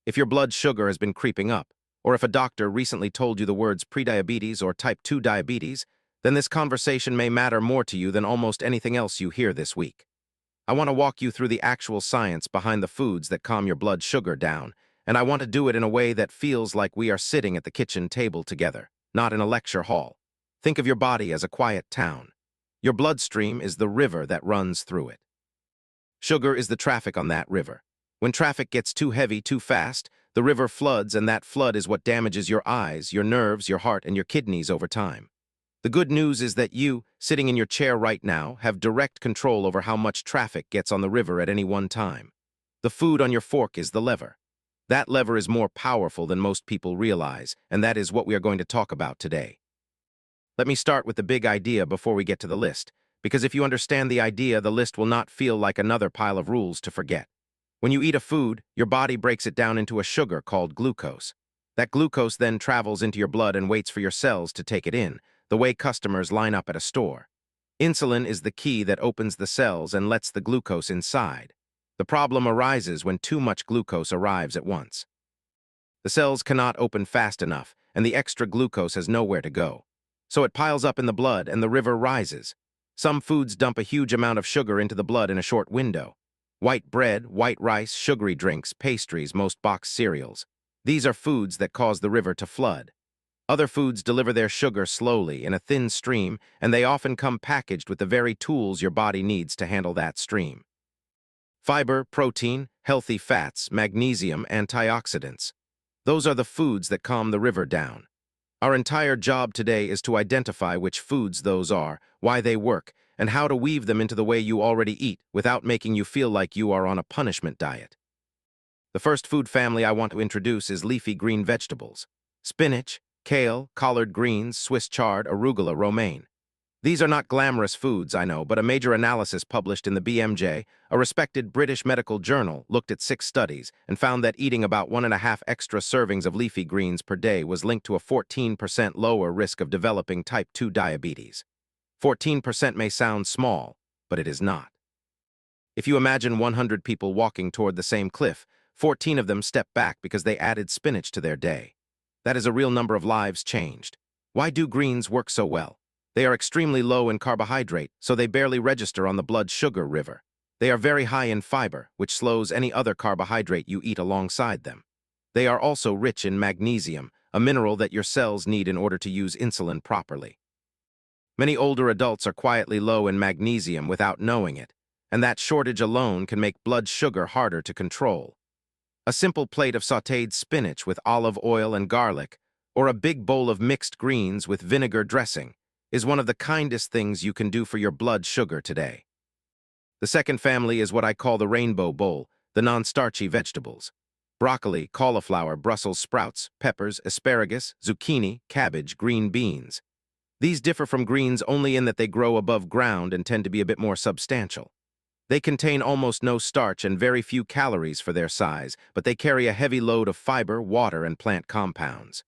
If your blood sugar has been creeping up, or if a doctor recently told you the words prediabetes or type 2 diabetes, then this conversation may matter more to you than almost anything else you hear this week. I want to walk you through the actual science behind the foods that calm your blood sugar down, and I want to do it in a way that feels like we are sitting at the kitchen table together, not in a lecture hall. Think of your body as a quiet town. Your bloodstream is the river that runs through it. Sugar is the traffic on that river. When traffic gets too heavy too fast, the river floods, and that flood is what damages your eyes, your nerves, your heart, and your kidneys over time. The good news is that you, sitting in your chair right now, have direct control over how much traffic gets on the river at any one time. The food on your fork is the lever. That lever is more powerful than most people realize, and that is what we are going to talk about today. Let me start with the big idea before we get to the list, because if you understand the idea, the list will not feel like another pile of rules to forget. When you eat a food, your body breaks it down into a sugar called glucose. That glucose then travels into your blood and waits for your cells to take it in, the way customers line up at a store. Insulin is the key that opens the cells and lets the glucose inside. The problem arises when too much glucose arrives at once. The cells cannot open fast enough, and the extra glucose has nowhere to go. So it piles up in the blood and the river rises. Some foods dump a huge amount of sugar into the blood in a short window. White bread, white rice, sugary drinks, pastries, most boxed cereals. These are foods that cause the river to flood. Other foods deliver their sugar slowly in a thin stream, and they often come packaged with the very tools your body needs to handle that stream. Fiber, protein, healthy fats, magnesium, antioxidants. Those are the foods that calm the river down. Our entire job today is to identify which foods those are, why they work, and how to weave them into the way you already eat without making you feel like you are on a punishment diet. The first food family I want to introduce is leafy green vegetables. Spinach, kale, collard greens, Swiss chard, arugula, romaine. These are not glamorous foods, I know, but a major analysis published in the BMJ, a respected British medical journal, looked at 6 studies and found that eating about 1.5 extra servings of leafy greens per day was linked to a 14% lower risk of developing type 2 diabetes. 14% may sound small, but it is not. If you imagine 100 people walking toward the same cliff, 14 of them step back because they added spinach to their day. That is a real number of lives changed. Why do greens work so well? They are extremely low in carbohydrate, so they barely register on the blood sugar river. They are very high in fiber, which slows any other carbohydrate you eat alongside them. They are also rich in magnesium, a mineral that your cells need in order to use insulin properly. Many older adults are quietly low in magnesium without knowing it, and that shortage alone can make blood sugar harder to control. A simple plate of sautéed spinach with olive oil and garlic, or a big bowl of mixed greens with vinegar dressing, is one of the kindest things you can do for your blood sugar today. The second family is what I call the rainbow bowl, the non-starchy vegetables. Broccoli, cauliflower, Brussels sprouts, peppers, asparagus, zucchini, cabbage, green beans. These differ from greens only in that they grow above ground and tend to be a bit more substantial. They contain almost no starch and very few calories for their size, but they carry a heavy load of fiber, water, and plant compounds.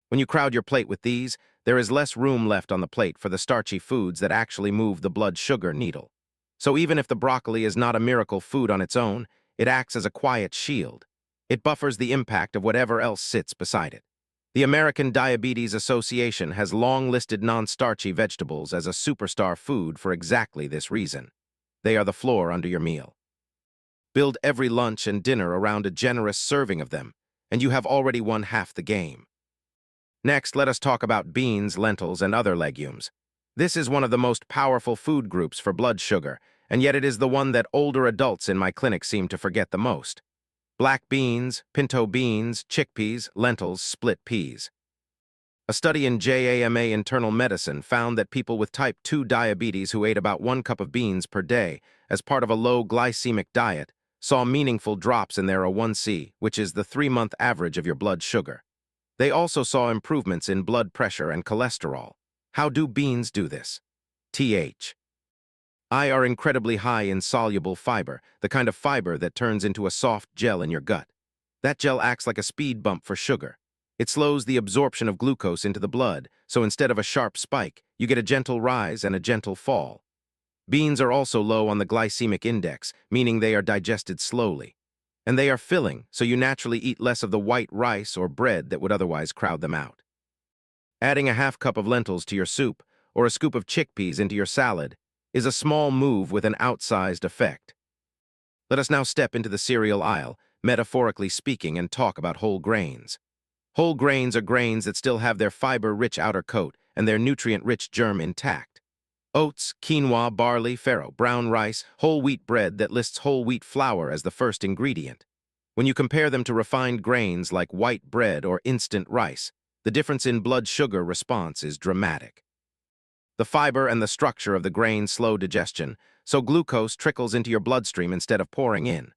When you crowd your plate with these, there is less room left on the plate for the starchy foods that actually move the blood sugar needle. So even if the broccoli is not a miracle food on its own, it acts as a quiet shield. It buffers the impact of whatever else sits beside it. The American Diabetes Association has long listed non-starchy vegetables as a superstar food for exactly this reason. They are the floor under your meal. Build every lunch and dinner around a generous serving of them, and you have already won half the game. Next, let us talk about beans, lentils, and other legumes. This is one of the most powerful food groups for blood sugar, and yet it is the one that older adults in my clinic seem to forget the most. Black beans, pinto beans, chickpeas, lentils, split peas. A study in JAMA Internal Medicine found that people with type 2 diabetes who ate about 1 cup of beans per day as part of a low-glycemic diet saw meaningful drops in their A1C, which is the 3-month average of your blood sugar. They also saw improvements in blood pressure and cholesterol. How do beans do this? I are incredibly high in soluble fiber, the kind of fiber that turns into a soft gel in your gut. That gel acts like a speed bump for sugar. It slows the absorption of glucose into the blood, so instead of a sharp spike, you get a gentle rise and a gentle fall. Beans are also low on the glycemic index, meaning they are digested slowly. and they are filling, so you naturally eat less of the white rice or bread that would otherwise crowd them out. Adding a half cup of lentils to your soup or a scoop of chickpeas into your salad is a small move with an outsized effect. Let us now step into the cereal aisle, metaphorically speaking, and talk about whole grains. Whole grains are grains that still have their fiber-rich outer coat and their nutrient-rich germ intact. Oats, quinoa, barley, farro, brown rice, whole wheat bread that lists whole wheat flour as the first ingredient. When you compare them to refined grains like white bread or instant rice, the difference in blood sugar response is dramatic. The fiber and the structure of the grain slow digestion, so glucose trickles into your bloodstream instead of pouring in.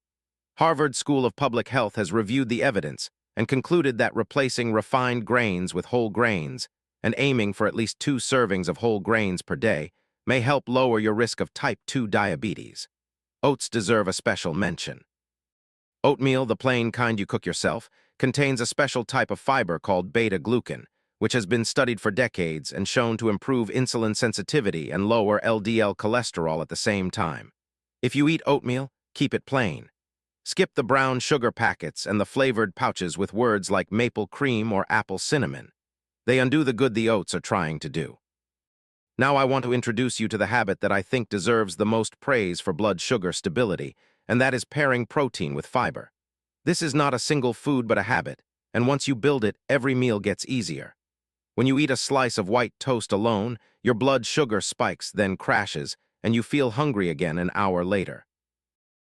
Harvard School of Public Health has reviewed the evidence and concluded that replacing refined grains with whole grains and aiming for at least 2 servings of whole grains per day may help lower your risk of type 2 diabetes. Oats deserve a special mention. Oatmeal, the plain kind you cook yourself, contains a special type of fiber called beta-glucan, which has been studied for decades and shown to improve insulin sensitivity and lower LDL cholesterol at the same time. If you eat oatmeal, keep it plain. Skip the brown sugar packets and the flavored pouches with words like maple cream or apple cinnamon. They undo the good the oats are trying to do. Now I want to introduce you to the habit that I think deserves the most praise for blood sugar stability, and that is pairing protein with fiber. This is not a single food but a habit, and once you build it, every meal gets easier. When you eat a slice of white toast alone, your blood sugar spikes, then crashes, and you feel hungry again an hour later.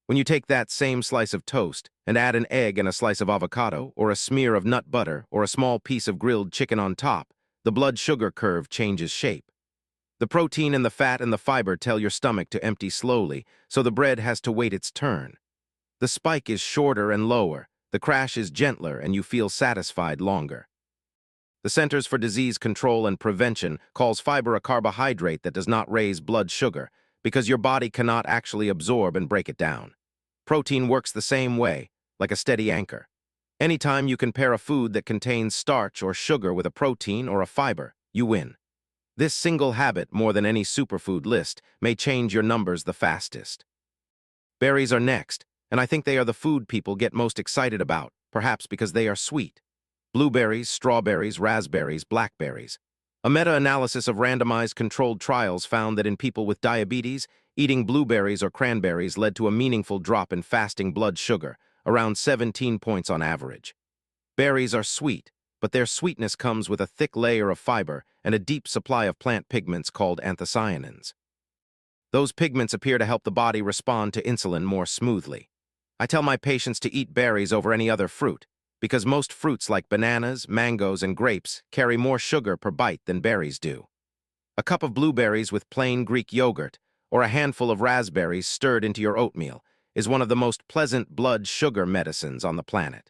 When you take that same slice of toast and add an egg and a slice of avocado, or a smear of nut butter, or a small piece of grilled chicken on top, the blood sugar curve changes shape. The protein and the fat and the fiber tell your stomach to empty slowly, so the bread has to wait its turn. The spike is shorter and lower, the crash is gentler, and you feel satisfied longer. The Centers for Disease Control and Prevention calls fiber a carbohydrate that does not raise blood sugar because your body cannot actually absorb and break it down. Protein works the same way, like a steady anchor. Anytime you can pair a food that contains starch or sugar with a protein or a fiber, you win. This single habit, more than any superfood list, may change your numbers the fastest. Berries are next, and I think they are the food people get most excited about, perhaps because they are sweet. Blueberries, strawberries, raspberries, blackberries. A meta-analysis of randomized controlled trials found that in people with diabetes, eating blueberries or cranberries led to a meaningful drop in fasting blood sugar, around 17 points on average. Berries are sweet, but their sweetness comes with a thick layer of fiber and a deep supply of plant pigments called anthocyanins. Those pigments appear to help the body respond to insulin more smoothly. I tell my patients to eat berries over any other fruit, because most fruits like bananas, mangoes, and grapes carry more sugar per bite than berries do. A cup of blueberries with plain Greek yogurt, or a handful of raspberries stirred into your oatmeal, is one of the most pleasant blood sugar medicines on the planet.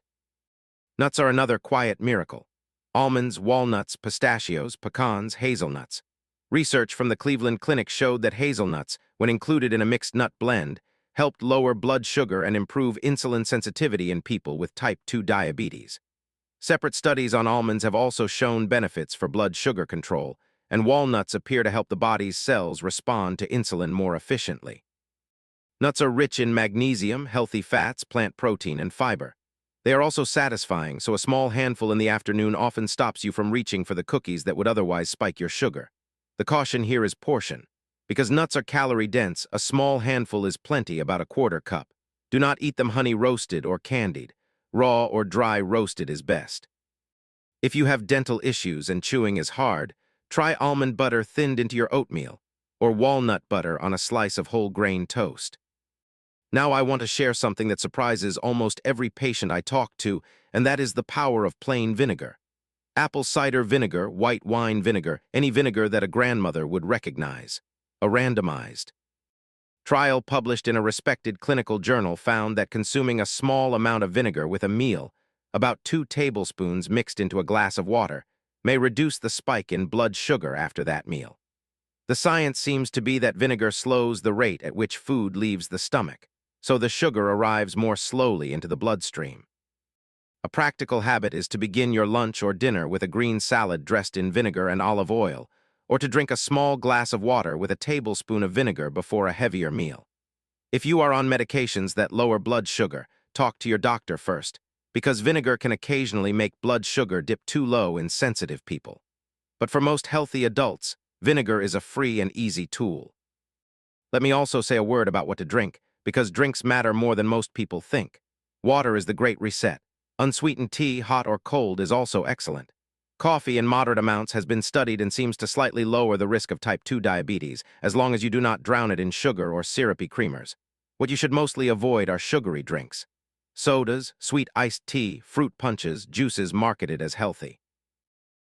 Nuts are another quiet miracle. Almonds, walnuts, pistachios, pecans, hazelnuts. Research from the Cleveland Clinic showed that hazelnuts, when included in a mixed nut blend, helped lower blood sugar and improve insulin sensitivity in people with type 2 diabetes. Separate studies on almonds have also shown benefits for blood sugar control, and walnuts appear to help the body's cells respond to insulin more efficiently. Nuts are rich in magnesium, healthy fats, plant protein, and fiber. They are also satisfying, so a small handful in the afternoon often stops you from reaching for the cookies that would otherwise spike your sugar. The caution here is portion. Because nuts are calorie-dense, a small handful is plenty, about a quarter cup. Do not eat them honey-roasted or candied. Raw or dry roasted is best. If you have dental issues and chewing is hard, try almond butter thinned into your oatmeal, or walnut butter on a slice of whole grain toast. Now I want to share something that surprises almost every patient I talk to, and that is the power of plain vinegar. Apple cider vinegar, white wine vinegar, any vinegar that a grandmother would recognize. A randomized trial published in a respected clinical journal found that consuming a small amount of vinegar with a meal, about 2 tablespoons mixed into a glass of water, may reduce the spike in blood sugar after that meal. The science seems to be that vinegar slows the rate at which food leaves the stomach, so the sugar arrives more slowly into the bloodstream. A practical habit is to begin your lunch or dinner with a green salad dressed in vinegar and olive oil, or to drink a small glass of water with a tablespoon of vinegar before a heavier meal. If you are on medications that lower blood sugar, talk to your doctor first, because vinegar can occasionally make blood sugar dip too low in sensitive people. But for most healthy adults, vinegar is a free and easy tool. Let me also say a word about what to drink, because drinks matter more than most people think. Water is the great reset. Unsweetened tea, hot or cold, is also excellent. Coffee in moderate amounts has been studied and seems to slightly lower the risk of type 2 diabetes, as long as you do not drown it in sugar or syrupy creamers. What you should mostly avoid are sugary drinks. Sodas, sweet iced tea, fruit punches, juices marketed as healthy.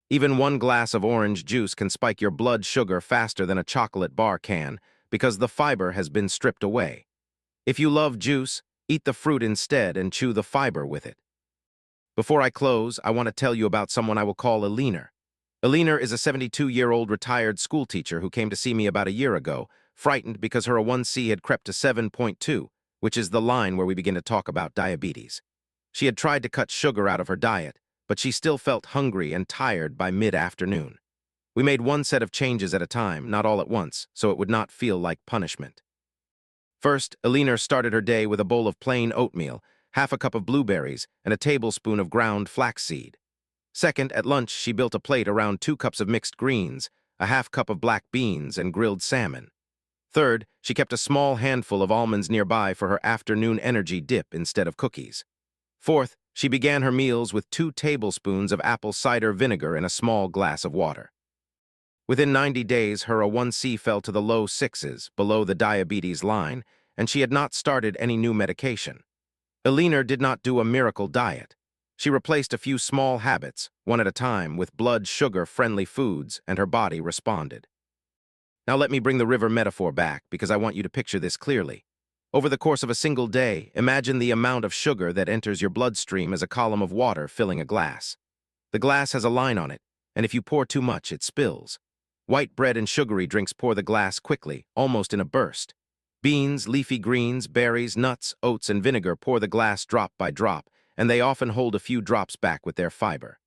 Even one glass of orange juice can spike your blood sugar faster than a chocolate bar can, because the fiber has been stripped away. If you love juice, eat the fruit instead and chew the fiber with it. Before I close, I want to tell you about someone I will call Alina. Alina is a 72-year-old retired schoolteacher who came to see me about a year ago, frightened because her A1C had crept to 7.2, which is the line where we begin to talk about diabetes. She had tried to cut sugar out of her diet, but she still felt hungry and tired by mid-afternoon. We made one set of changes at a time, not all at once, so it would not feel like punishment. First, Alina started her day with a bowl of plain oatmeal, half a cup of blueberries, and a tablespoon of ground flaxseed. Second, at lunch, she built a plate around 2 cups of mixed greens, a half cup of black beans, and grilled salmon. Third, she kept a small handful of almonds nearby for her afternoon energy dip instead of cookies. Fourth, she began her meals with 2 tablespoons of apple cider vinegar in a small glass of water. Within 90 days, her A1C fell to the low 6s, below the diabetes line, and she had not started any new medication. Alina did not do a miracle diet. She replaced a few small habits, one at a time, with blood sugar-friendly foods, and her body responded. Now let me bring the river metaphor back, because I want you to picture this clearly. Over the course of a single day, imagine the amount of sugar that enters your bloodstream as a column of water filling a glass. The glass has a line on it, and if you pour too much, it spills. White bread and sugary drinks pour the glass quickly, almost in a burst. Beans, leafy greens, berries, nuts, oats, and vinegar pour the glass drop by drop, and they often hold a few drops back with their fiber.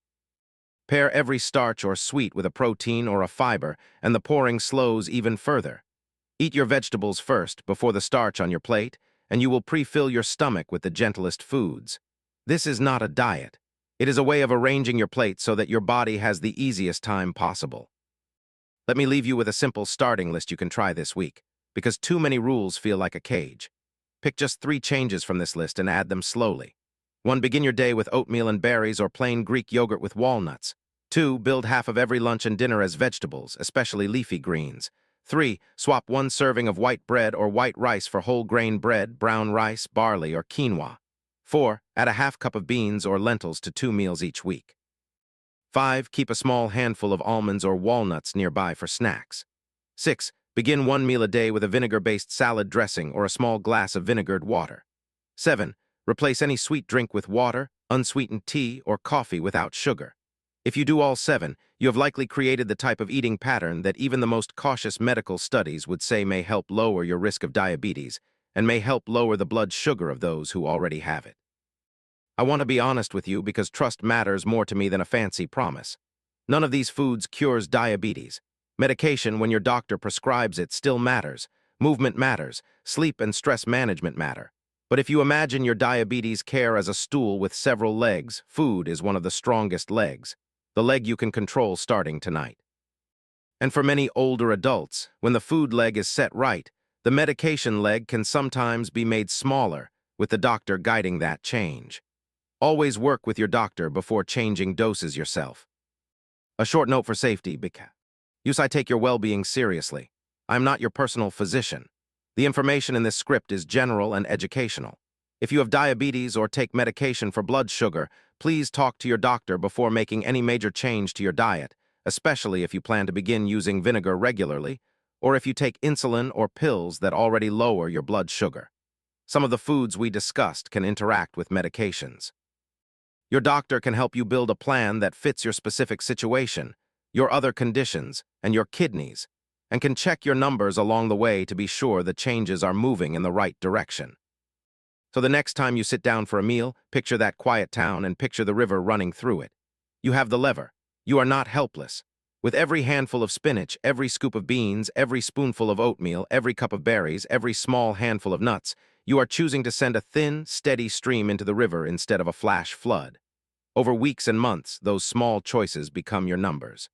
Pair every starch or sweet with a protein or a fiber, and the pouring slows even further. Eat your vegetables first, before the starch on your plate, and you will pre-fill your stomach with the gentlest foods. This is not a diet. It is a way of arranging your plate so that your body has the easiest time possible. Let me leave you with a simple starting list you can try this week, because too many rules feel like a cage. Pick just 3 changes from this list and add them slowly. 1. Begin your day with oatmeal and berries or plain Greek yogurt with walnuts. 2. Build half of every lunch and dinner as vegetables, especially leafy greens. 3. Swap 1 serving of white bread or white rice for whole grain bread, brown rice, barley, or quinoa. 4. Add a half cup of beans or lentils to 2 meals each week. 5. Keep a small handful of almonds or walnuts nearby for snacks. 6. Begin 1 meal a day with a vinegar-based salad dressing or a small glass of vinegared water. 7. Replace any sweet drink with water, unsweetened tea, or coffee without sugar. If you do all 7, you have likely created the type of eating pattern that even the most cautious medical studies would say may help lower your risk of diabetes and may help lower the blood sugar of those who already have it. I want to be honest with you because trust matters more to me than a fancy promise. None of these foods cures diabetes. Medication, when your doctor prescribes it, still matters. Movement matters. Sleep and stress management matter. But if you imagine your diabetes care as a stool with several legs, food is one of the strongest legs. The leg you can control starting tonight. And for many older adults, when the food leg is set right, the medication leg can sometimes be made smaller, with the doctor guiding that change. Always work with your doctor before changing doses yourself. A short note for safety, because I take your well-being seriously. I'm not your personal physician. The information in this script is general and educational. If you have diabetes or take medication for blood sugar, please talk to your doctor before making any major change to your diet, especially if you plan to begin using vinegar regularly, or if you take insulin or pills that already lower your blood sugar. Some of the foods we discussed can interact with medications. Your doctor can help you build a plan that fits your specific situation, your other conditions, and your kidneys, and can check your numbers along the way to be sure the changes are moving in the right direction. So the next time you sit down for a meal, picture that quiet town and picture the river running through it. You have the lever. You are not helpless. With every handful of spinach, every scoop of beans, every spoonful of oatmeal, every cup of berries, every small handful of nuts, You are choosing to send a thin, steady stream into the river instead of a flash flood. Over weeks and months, those small choices become your numbers.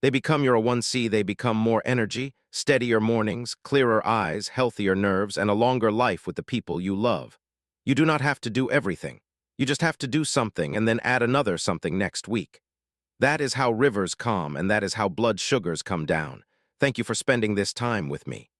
They become your A1C, they become more energy, steadier mornings, clearer eyes, healthier nerves, and a longer life with the people you love. You do not have to do everything. You just have to do something and then add another something next week. That is how rivers calm, and that is how blood sugars come down. Thank you for spending this time with me.